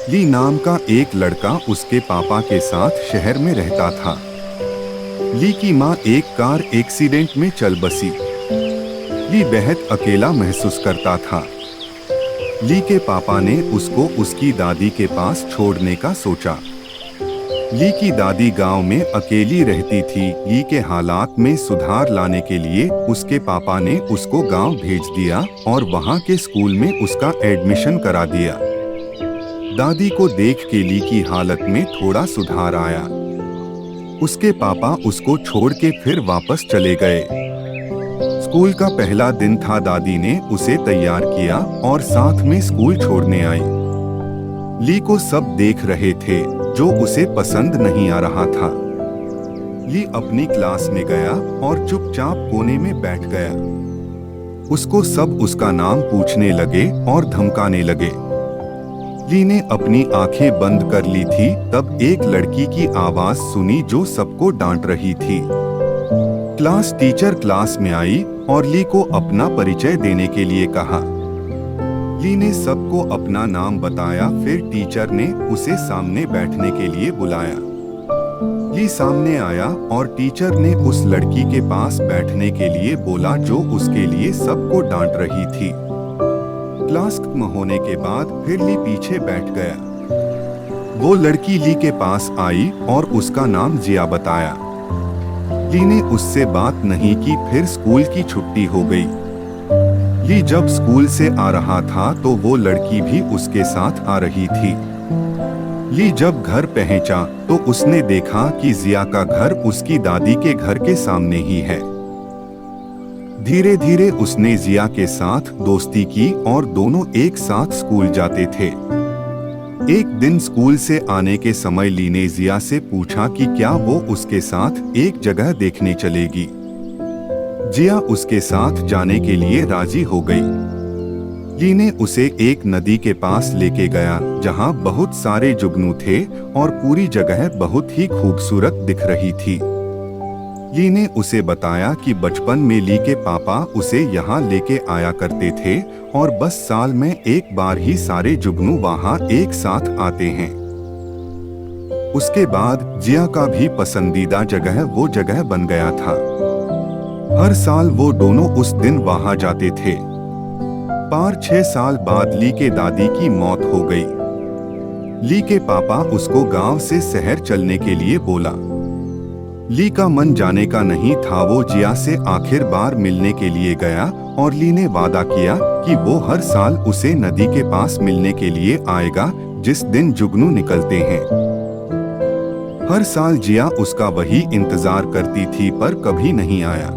ली नाम का एक लड़का उसके पापा के साथ शहर में रहता था। ली की माँ एक कार एक्सीडेंट में चल बसी। ली बेहद अकेला महसूस करता था। ली के पापा ने उसको उसकी दादी के पास छोड़ने का सोचा। ली की दादी गांव में अकेली रहती थी। ली के हालात में सुधार लाने के लिए उसके पापा ने उसको गांव भेज दिया और वहां के स्कूल में उसका एडमिशन करा दिया। दादी को देख के ली की हालत में थोड़ा सुधार आया। उसके पापा उसको छोड़ के फिर वापस चले गए। स्कूल का पहला दिन था। दादी ने उसे तैयार किया और साथ में स्कूल छोड़ने आई। ली को सब देख रहे थे जो उसे पसंद नहीं आ रहा था। ली अपनी क्लास में गया और चुपचाप कोने में बैठ गया। उसको सब उसका नाम पूछने लगे और धमकाने लगे। ली ने अपनी आंखें बंद कर ली थी, तब एक लड़की की आवाज सुनी जो सबको डांट रही थी। क्लास टीचर क्लास में आई और ली को अपना परिचय देने के लिए कहा। ली ने सबको अपना नाम बताया। फिर टीचर ने उसे सामने बैठने के लिए बुलाया। ली सामने आया और टीचर ने उस लड़की के पास बैठने के लिए बोला जो उसके लिए सबको डांट रही थी। क्लास खत्म होने के बाद फिर ली पीछे बैठ गया। वो लड़की ली के पास आई और उसका नाम जिया बताया। ली ने उससे बात नहीं की। फिर स्कूल की छुट्टी हो गई। ली जब स्कूल से आ रहा था तो वो लड़की भी उसके साथ आ रही थी। ली जब घर पहुंचा तो उसने देखा कि जिया का घर उसकी दादी के घर के सामने ही है। धीरे धीरे उसने जिया के साथ दोस्ती की और दोनों एक साथ स्कूल जाते थे। एक दिन स्कूल से आने के समय ली ने जिया से पूछा कि क्या वो उसके साथ एक जगह देखने चलेगी। जिया उसके साथ जाने के लिए राजी हो गई। ली ने उसे एक नदी के पास लेके गया जहां बहुत सारे जुगनू थे और पूरी जगह बहुत ही खूबसूरत दिख रही थी। ली ने उसे बताया कि बचपन में ली के पापा उसे यहाँ लेके आया करते थे और बस साल में एक बार ही सारे जुगनू वहाँ एक साथ आते हैं। उसके बाद जिया का भी पसंदीदा जगह वो जगह बन गया था। हर साल वो दोनों उस दिन वहाँ जाते थे। 5-6 साल बाद ली के दादी की मौत हो गई। ली के पापा उसको गांव से शहर चलने के लिए बोला। ली का मन जाने का नहीं था। वो जिया से आखिर बार मिलने के लिए गया और ली ने वादा किया कि वो हर साल उसे नदी के पास मिलने के लिए आएगा जिस दिन जुगनू निकलते हैं। हर साल जिया उसका वही इंतजार करती थी पर कभी नहीं आया।